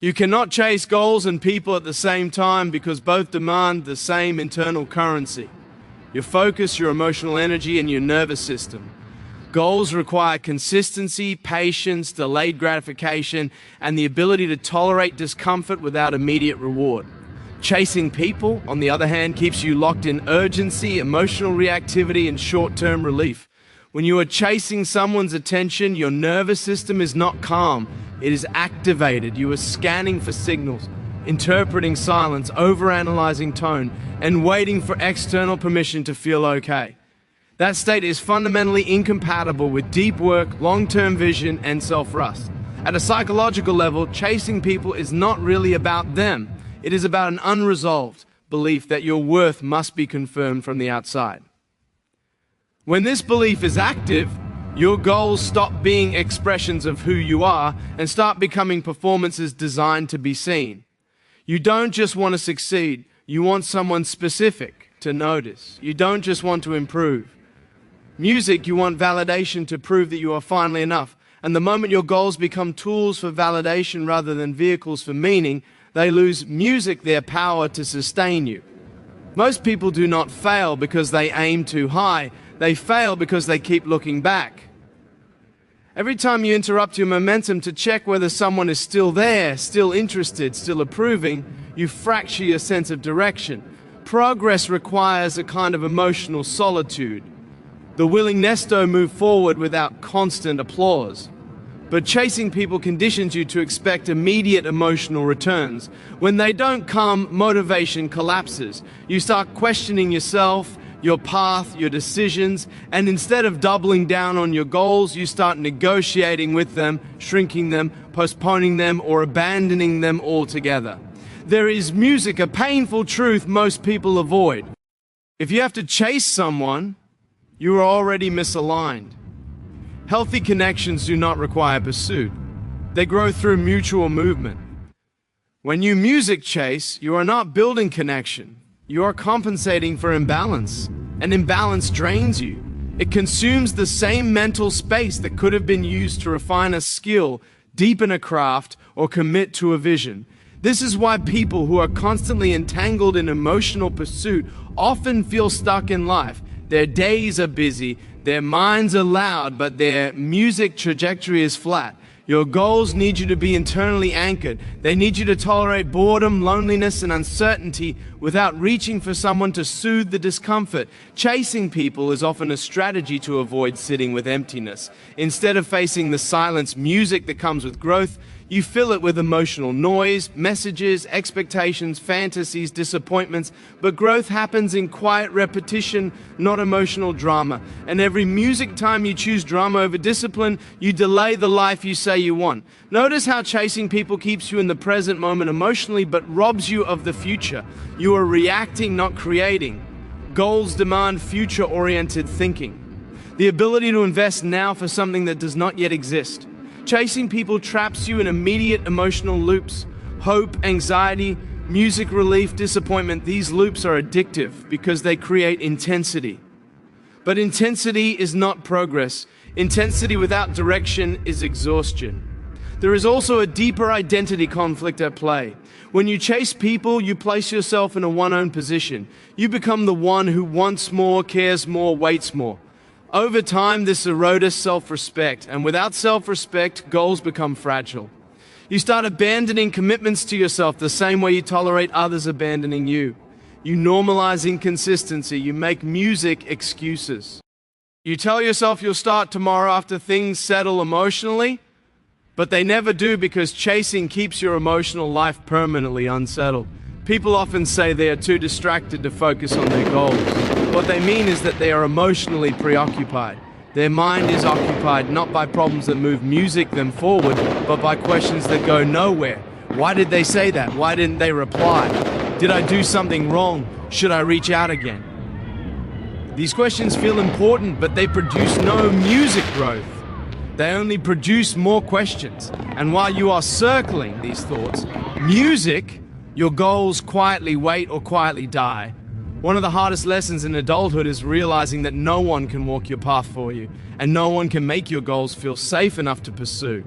You cannot chase goals and people at the same time because both demand the same internal currency: your focus, your emotional energy, and your nervous system. Goals require consistency, patience, delayed gratification, and the ability to tolerate discomfort without immediate reward. Chasing people, on the other hand, keeps you locked in urgency, emotional reactivity, and short-term relief. When you are chasing someone's attention, your nervous system is not calm. It is activated. You are scanning for signals, interpreting silence, overanalyzing tone, and waiting for external permission to feel okay. That state is fundamentally incompatible with deep work, long-term vision, and self-trust. At a psychological level, chasing people is not really about them. It is about an unresolved belief that your worth must be confirmed from the outside. When this belief is active, your goals stop being expressions of who you are and start becoming performances designed to be seen. You don't just want to succeed, you want someone specific to notice. You don't just want to improve. Music, you want validation to prove that you are finally enough. And the moment your goals become tools for validation rather than vehicles for meaning, they lose music their power to sustain you. Most people do not fail because they aim too high. They fail because they keep looking back. Every time you interrupt your momentum to check whether someone is still there, still interested, still approving, you fracture your sense of direction. Progress requires a kind of emotional solitude. The willingness to move forward without constant applause. But chasing people conditions you to expect immediate emotional returns. When they don't come, motivation collapses. You start questioning yourself, your path, your decisions, and instead of doubling down on your goals, you start negotiating with them, shrinking them, postponing them, or abandoning them altogether. There is music, a painful truth most people avoid. If you have to chase someone, you are already misaligned. Healthy connections do not require pursuit. They grow through mutual movement. When you music chase, you are not building connection. You are compensating for imbalance. And imbalance drains you. It consumes the same mental space that could have been used to refine a skill, deepen a craft, or commit to a vision. This is why people who are constantly entangled in emotional pursuit often feel stuck in life. Their days are busy, their minds are loud, but their music trajectory is flat. Your goals need you to be internally anchored. They need you to tolerate boredom, loneliness, and uncertainty without reaching for someone to soothe the discomfort. Chasing people is often a strategy to avoid sitting with emptiness. Instead of facing the silence music that comes with growth, you fill it with emotional noise, messages, expectations, fantasies, disappointments, but growth happens in quiet repetition, not emotional drama. And every music time you choose drama over discipline, you delay the life you say you want. Notice how chasing people keeps you in the present moment emotionally, but robs you of the future. You are reacting, not creating. Goals demand future-oriented thinking. The ability to invest now for something that does not yet exist. Chasing people traps you in immediate emotional loops. Hope, anxiety, music relief, disappointment, these loops are addictive because they create intensity. But intensity is not progress. Intensity without direction is exhaustion. There is also a deeper identity conflict at play. When you chase people, you place yourself in a one-own position. You become the one who wants more, cares more, waits more. Over time, this erodes self-respect, and without self-respect, goals become fragile. You start abandoning commitments to yourself the same way you tolerate others abandoning you. You normalize inconsistency. You make music excuses. You tell yourself you'll start tomorrow after things settle emotionally, but they never do because chasing keeps your emotional life permanently unsettled. People often say they are too distracted to focus on their goals. What they mean is that they are emotionally preoccupied. Their mind is occupied not by problems that move music them forward, but by questions that go nowhere. Why did they say that? Why didn't they reply? Did I do something wrong? Should I reach out again? These questions feel important, but they produce no music growth. They only produce more questions. And while you are circling these thoughts, music, your goals quietly wait or quietly die. One of the hardest lessons in adulthood is realizing that no one can walk your path for you, and no one can make your goals feel safe enough to pursue.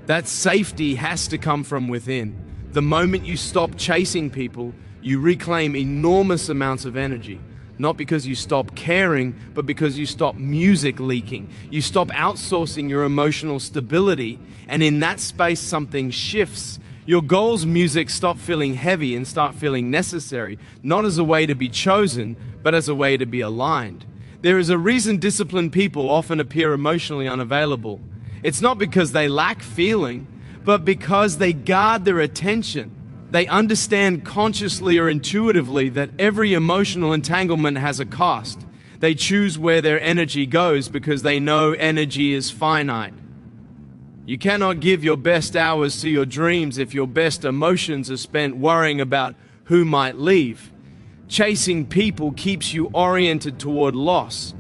That safety has to come from within. The moment you stop chasing people, you reclaim enormous amounts of energy. Not because you stop caring, but because you stop music leaking. You stop outsourcing your emotional stability, and in that space something shifts. Your goals music stop feeling heavy and start feeling necessary, not as a way to be chosen, but as a way to be aligned. There is a reason disciplined people often appear emotionally unavailable. It's not because they lack feeling, but because they guard their attention. They understand consciously or intuitively that every emotional entanglement has a cost. They choose where their energy goes because they know energy is finite. You cannot give your best hours to your dreams if your best emotions are spent worrying about who might leave. Chasing people keeps you oriented toward loss.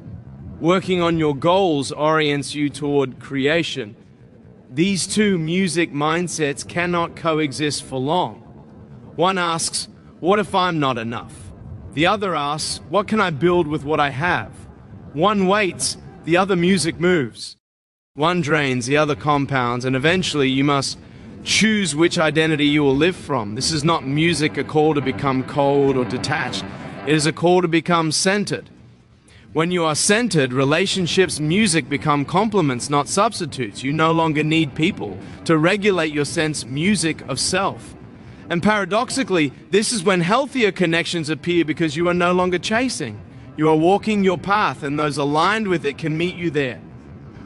Working on your goals orients you toward creation. These two music mindsets cannot coexist for long. One asks, what if I'm not enough? The other asks, what can I build with what I have? One waits, the other music moves. One drains, the other compounds, and eventually you must choose which identity you will live from. This is not music, a call to become cold or detached. It is a call to become centered. When you are centered, relationships, music become complements, not substitutes. You no longer need people to regulate your sense music of self. And paradoxically, this is when healthier connections appear because you are no longer chasing. You are walking your path, and those aligned with it can meet you there.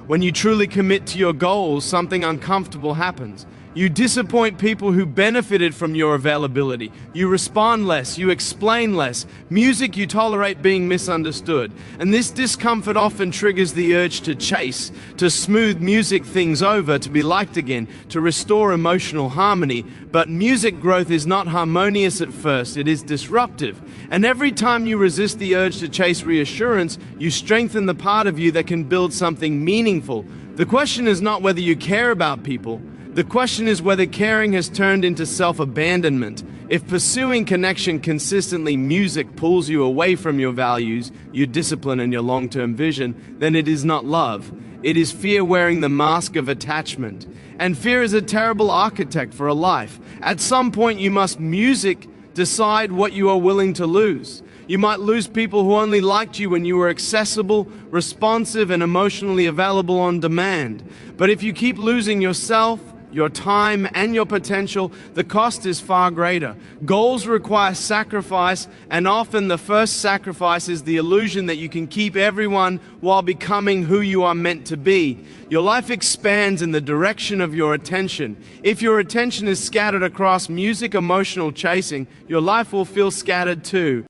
When you truly commit to your goals, something uncomfortable happens. You disappoint people who benefited from your availability. You respond less, you explain less. Music, you tolerate being misunderstood. And this discomfort often triggers the urge to chase, to smooth music things over, to be liked again, to restore emotional harmony. But music growth is not harmonious at first, it is disruptive. And every time you resist the urge to chase reassurance, you strengthen the part of you that can build something meaningful. The question is not whether you care about people. The question is whether caring has turned into self-abandonment. If pursuing connection consistently, music pulls you away from your values, your discipline, and your long-term vision, then it is not love. It is fear wearing the mask of attachment. And fear is a terrible architect for a life. At some point, you must music decide what you are willing to lose. You might lose people who only liked you when you were accessible, responsive, and emotionally available on demand. But if you keep losing yourself, your time, and your potential, the cost is far greater. Goals require sacrifice, and often the first sacrifice is the illusion that you can keep everyone while becoming who you are meant to be. Your life expands in the direction of your attention. If your attention is scattered across music, emotional chasing, your life will feel scattered too.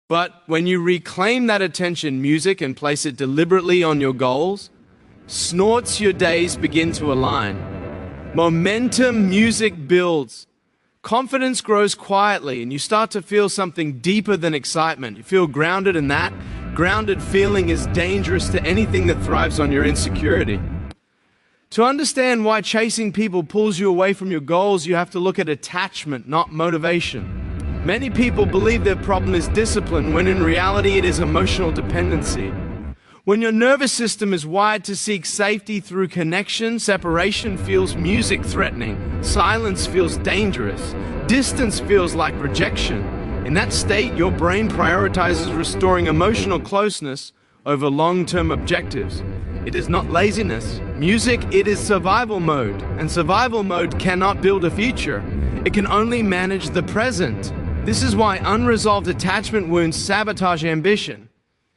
But when you reclaim that attention, music, and place it deliberately on your goals, snorts, your days begin to align. Momentum, music builds. Confidence grows quietly, and you start to feel something deeper than excitement. You feel grounded, and that grounded feeling is dangerous to anything that thrives on your insecurity. To understand why chasing people pulls you away from your goals, you have to look at attachment, not motivation. Many people believe their problem is discipline, when in reality it is emotional dependency. When your nervous system is wired to seek safety through connection, separation feels music threatening, silence feels dangerous, distance feels like rejection. In that state, your brain prioritizes restoring emotional closeness over long-term objectives. It is not laziness. Music, it is survival mode, and survival mode cannot build a future. It can only manage the present. This is why unresolved attachment wounds sabotage ambition.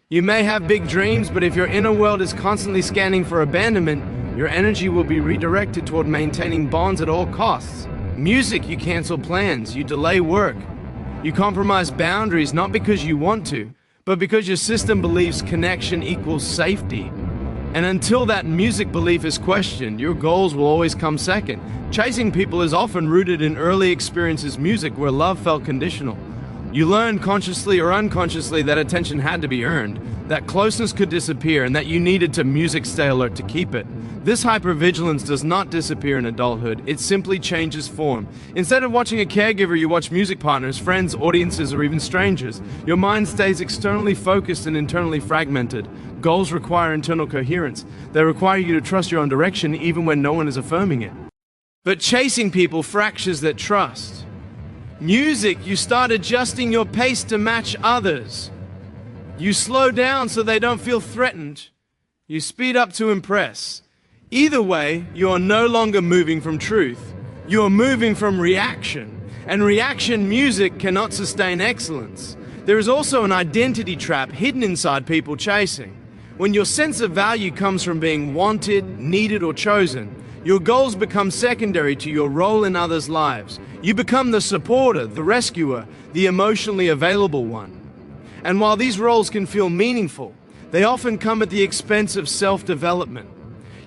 You may have big dreams, but if your inner world is constantly scanning for abandonment, your energy will be redirected toward maintaining bonds at all costs. Music, you cancel plans, you delay work. You compromise boundaries not because you want to, but because your system believes connection equals safety. And until that music belief is questioned, your goals will always come second. Chasing people is often rooted in early experiences music where love felt conditional. You learned consciously or unconsciously that attention had to be earned, that closeness could disappear, and that you needed to music stay alert to keep it. This hypervigilance does not disappear in adulthood, it simply changes form. Instead of watching a caregiver, you watch music partners, friends, audiences, or even strangers. Your mind stays externally focused and internally fragmented. Goals require internal coherence. They require you to trust your own direction even when no one is affirming it. But chasing people fractures that trust. Music, you start adjusting your pace to match others. You slow down so they don't feel threatened. You speed up to impress. Either way, you are no longer moving from truth. You are moving from reaction. And reaction music cannot sustain excellence. There is also an identity trap hidden inside people chasing. When your sense of value comes from being wanted, needed, or chosen, your goals become secondary to your role in others' lives. You become the supporter, the rescuer, the emotionally available one. And while these roles can feel meaningful, they often come at the expense of self-development.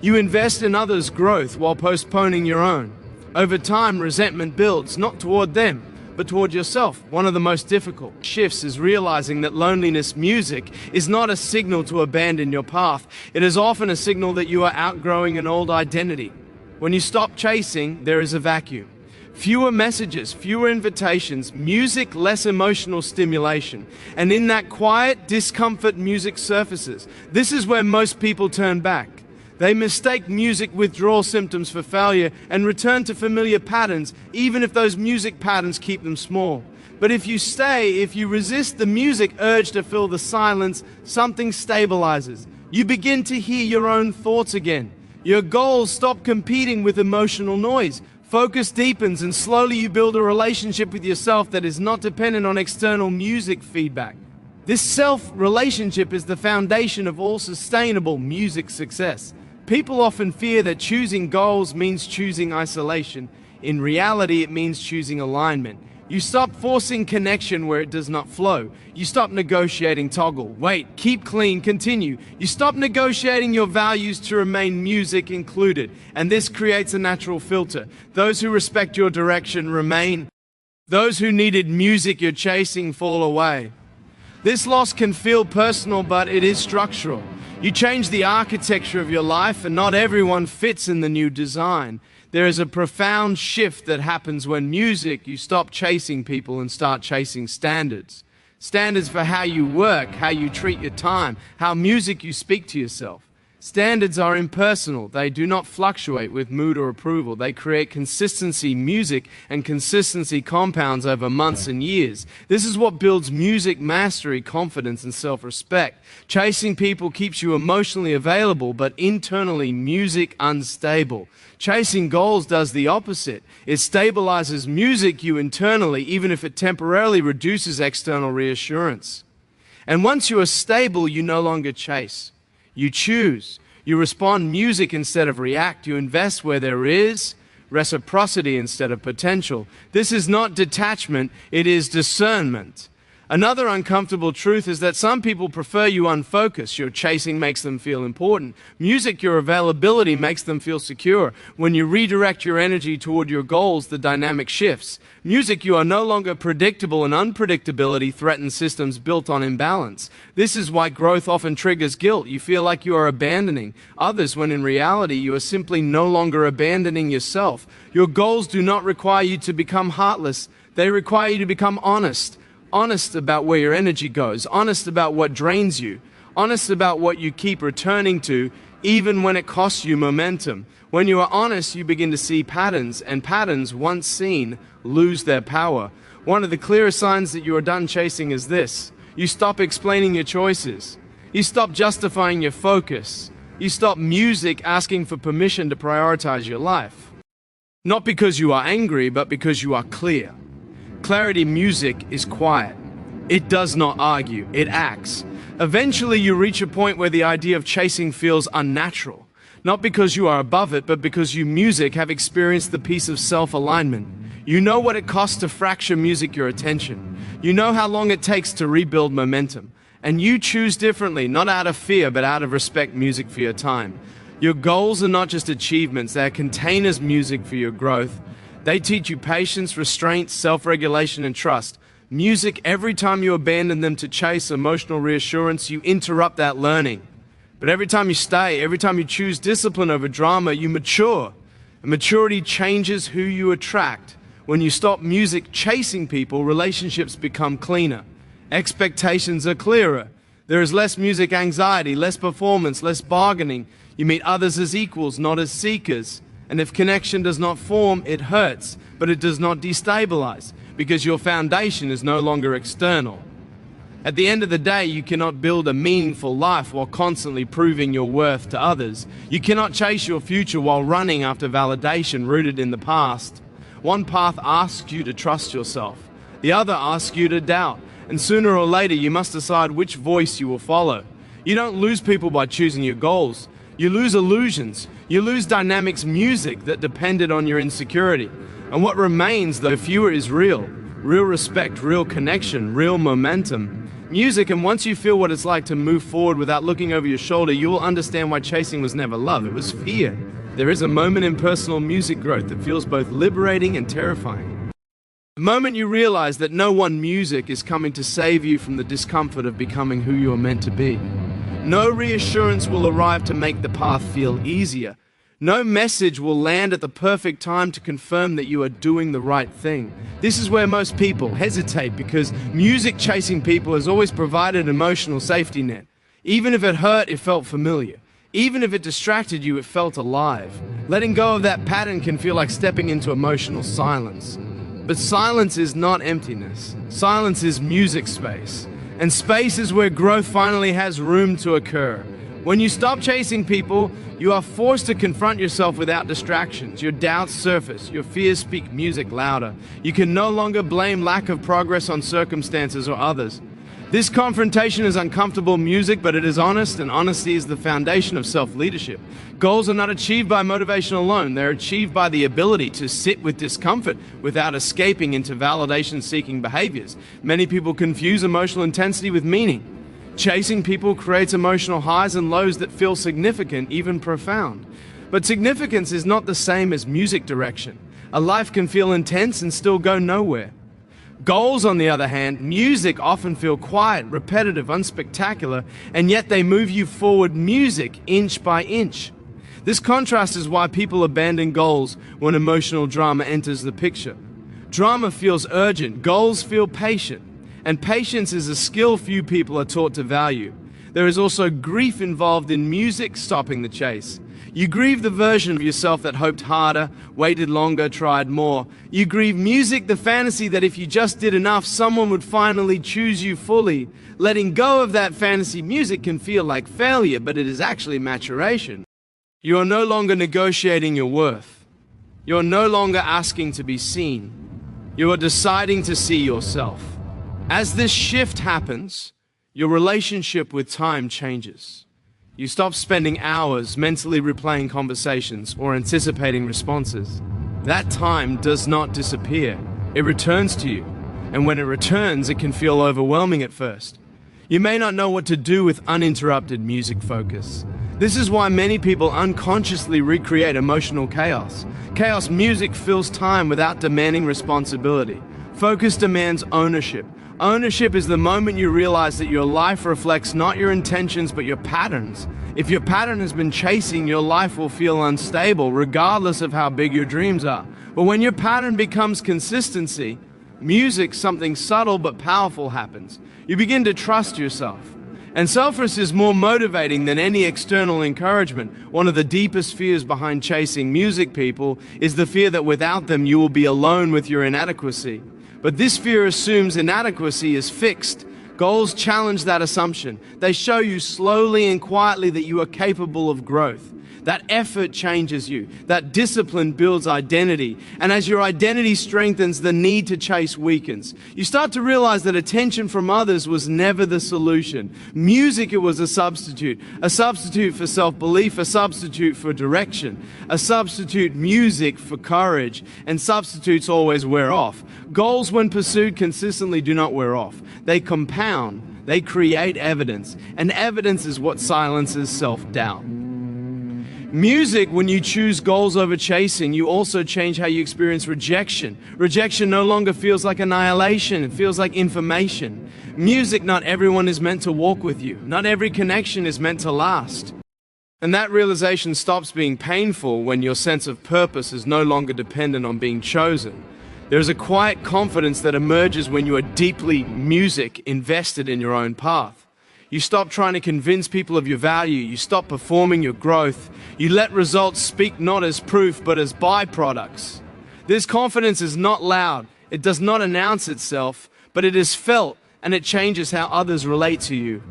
You invest in others' growth while postponing your own. Over time, resentment builds, not toward them, but toward yourself. One of the most difficult shifts is realizing that loneliness music is not a signal to abandon your path. It is often a signal that you are outgrowing an old identity. When you stop chasing, there is a vacuum. Fewer messages, fewer invitations, music, less emotional stimulation. And in that quiet, discomfort music surfaces. This is where most people turn back. They mistake music withdrawal symptoms for failure and return to familiar patterns, even if those music patterns keep them small. But if you stay, if you resist the music urge to fill the silence, something stabilizes. You begin to hear your own thoughts again. Your goals stop competing with emotional noise. Focus deepens, and slowly you build a relationship with yourself that is not dependent on external music feedback. This self-relationship is the foundation of all sustainable music success. People often fear that choosing goals means choosing isolation. In reality, it means choosing alignment. You stop forcing connection where it does not flow. You stop negotiating toggle, wait, keep clean, continue. You stop negotiating your values to remain music included. And this creates a natural filter. Those who respect your direction remain. Those who needed music you're chasing fall away. This loss can feel personal, but it is structural. You change the architecture of your life, and not everyone fits in the new design. There is a profound shift that happens when music, you stop chasing people and start chasing standards. Standards for how you work, how you treat your time, how music you speak to yourself. Standards are impersonal. They do not fluctuate with mood or approval. They create consistency. Music and consistency compounds over months and years. This is what builds music mastery, confidence, and self-respect. Chasing people keeps you emotionally available, but internally music unstable. Chasing goals does the opposite. It stabilizes music you internally, even if it temporarily reduces external reassurance. And once you are stable, you no longer chase. You choose. You respond music instead of react. You invest where there is reciprocity instead of potential. This is not detachment, it is discernment. Another uncomfortable truth is that some people prefer you unfocused. Your chasing makes them feel important. Music, your availability makes them feel secure. When you redirect your energy toward your goals, the dynamic shifts. Music, you are no longer predictable, and unpredictability threatens systems built on imbalance. This is why growth often triggers guilt. You feel like you are abandoning others when in reality you are simply no longer abandoning yourself. Your goals do not require you to become heartless. They require you to become honest. Honest about where your energy goes, honest about what drains you, honest about what you keep returning to, even when it costs you momentum. When you are honest, you begin to see patterns, and patterns, once seen, lose their power. One of the clearest signs that you are done chasing is this. You stop explaining your choices. You stop justifying your focus. You stop music asking for permission to prioritize your life. Not because you are angry, but because you are clear. Clarity music is quiet. It does not argue, it acts. Eventually you reach a point where the idea of chasing feels unnatural. Not because you are above it, but because you music have experienced the peace of self-alignment. You know what it costs to fracture music your attention. You know how long it takes to rebuild momentum. And you choose differently, not out of fear, but out of respect music for your time. Your goals are not just achievements, they are containers music for your growth. They teach you patience, restraint, self-regulation, and trust. Music, every time you abandon them to chase emotional reassurance, you interrupt that learning. But every time you stay, every time you choose discipline over drama, you mature. And maturity changes who you attract. When you stop music chasing people, relationships become cleaner. Expectations are clearer. There is less music anxiety, less performance, less bargaining. You meet others as equals, not as seekers. And if connection does not form, it hurts, but it does not destabilize, because your foundation is no longer external. At the end of the day, you cannot build a meaningful life while constantly proving your worth to others. You cannot chase your future while running after validation rooted in the past. One path asks you to trust yourself. The other asks you to doubt. And sooner or later, you must decide which voice you will follow. You don't lose people by choosing your goals. You lose illusions. You lose dynamics music that depended on your insecurity. And what remains, though fewer, is real. Real respect, real connection, real momentum. Music, and once you feel what it's like to move forward without looking over your shoulder, you will understand why chasing was never love, it was fear. There is a moment in personal music growth that feels both liberating and terrifying. The moment you realize that no one music is coming to save you from the discomfort of becoming who you are meant to be. No reassurance will arrive to make the path feel easier. No message will land at the perfect time to confirm that you are doing the right thing. This is where most people hesitate, because music chasing people has always provided an emotional safety net. Even if it hurt, it felt familiar. Even if it distracted you, it felt alive. Letting go of that pattern can feel like stepping into emotional silence. But silence is not emptiness. Silence is music space. And space is where growth finally has room to occur. When you stop chasing people, you are forced to confront yourself without distractions. Your doubts surface, your fears speak music louder. You can no longer blame lack of progress on circumstances or others. This confrontation is uncomfortable music, but it is honest, and honesty is the foundation of self-leadership. Goals are not achieved by motivation alone. They're achieved by the ability to sit with discomfort without escaping into validation-seeking behaviors. Many people confuse emotional intensity with meaning. Chasing people creates emotional highs and lows that feel significant, even profound. But significance is not the same as music direction. A life can feel intense and still go nowhere. Goals, on the other hand, music often feel quiet, repetitive, unspectacular, and yet they move you forward music inch by inch. This contrast is why people abandon goals when emotional drama enters the picture. Drama feels urgent, goals feel patient. And patience is a skill few people are taught to value. There is also grief involved in music stopping the chase. You grieve the version of yourself that hoped harder, waited longer, tried more. You grieve music, the fantasy that if you just did enough, someone would finally choose you fully. Letting go of that fantasy music can feel like failure, but it is actually maturation. You are no longer negotiating your worth. You are no longer asking to be seen. You are deciding to see yourself. As this shift happens, your relationship with time changes. You stop spending hours mentally replaying conversations or anticipating responses. That time does not disappear. It returns to you. And when it returns, it can feel overwhelming at first. You may not know what to do with uninterrupted music focus. This is why many people unconsciously recreate emotional chaos. Chaos music fills time without demanding responsibility. Focus demands ownership. Ownership is the moment you realize that your life reflects not your intentions but your patterns. If your pattern has been chasing, your life will feel unstable regardless of how big your dreams are. But when your pattern becomes consistency, music, something subtle but powerful happens. You begin to trust yourself. And self-trust is more motivating than any external encouragement. One of the deepest fears behind chasing music people is the fear that without them you will be alone with your inadequacy. But this fear assumes inadequacy is fixed. Goals challenge that assumption. They show you slowly and quietly that you are capable of growth. That effort changes you. That discipline builds identity. And as your identity strengthens, the need to chase weakens. You start to realize that attention from others was never the solution. Music, it was a substitute for self-belief, a substitute for direction, a substitute music for courage, and substitutes always wear off. Goals, when pursued consistently, do not wear off. They compound, they create evidence, and evidence is what silences self-doubt. Music, when you choose goals over chasing, you also change how you experience rejection. Rejection no longer feels like annihilation, it feels like information. Music, not everyone is meant to walk with you. Not every connection is meant to last. And that realization stops being painful when your sense of purpose is no longer dependent on being chosen. There is a quiet confidence that emerges when you are deeply invested in your own path. You stop trying to convince people of your value. You stop performing your growth. You let results speak not as proof, but as byproducts. This confidence is not loud. It does not announce itself, but it is felt, and it changes how others relate to you.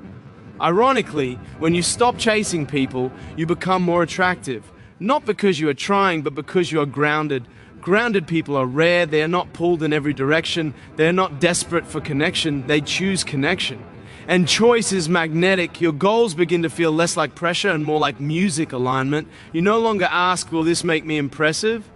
Ironically, when you stop chasing people, you become more attractive. Not because you are trying, but because you are grounded. Grounded people are rare. They are not pulled in every direction. They are not desperate for connection. They choose connection. And choice is magnetic. Your goals begin to feel less like pressure and more like music alignment. You no longer ask, will this make me impressive?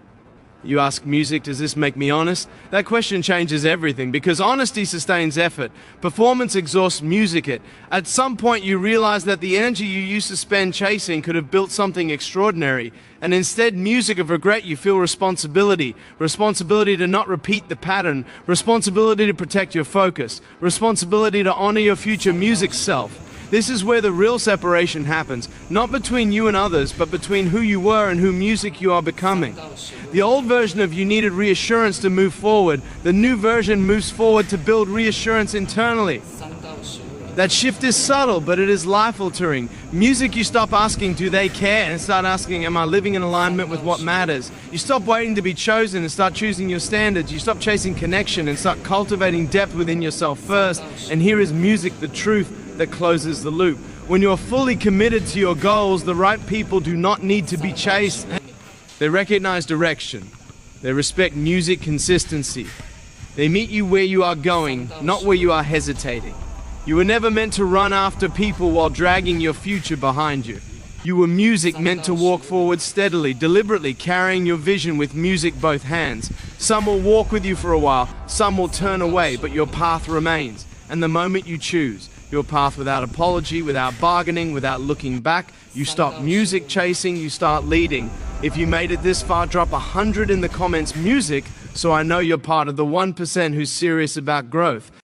You ask music, does this make me honest? That question changes everything, because honesty sustains effort. Performance exhausts music. At some point you realize that the energy you used to spend chasing could have built something extraordinary. And instead, music of regret, you feel responsibility. Responsibility to not repeat the pattern. Responsibility to protect your focus. Responsibility to honor your future music self. This is where the real separation happens, not between you and others, but between who you were and who music you are becoming. The old version of you needed reassurance to move forward. The new version moves forward to build reassurance internally. That shift is subtle, but it is life-altering. Music, you stop asking, do they care? And start asking, am I living in alignment with what matters? You stop waiting to be chosen and start choosing your standards. You stop chasing connection and start cultivating depth within yourself first. And here is music, the truth that closes the loop. When you're fully committed to your goals, the right people do not need to be chased. They recognize direction. They respect music consistency. They meet you where you are going, not where you are hesitating. You were never meant to run after people while dragging your future behind you. You were music meant to walk forward steadily, deliberately, carrying your vision with music both hands. Some will walk with you for a while, some will turn away, but your path remains. And the moment you choose your path without apology, without bargaining, without looking back, you stop music chasing, you start leading. If you made it this far, drop 100 in the comments music, so I know you're part of the 1% who's serious about growth.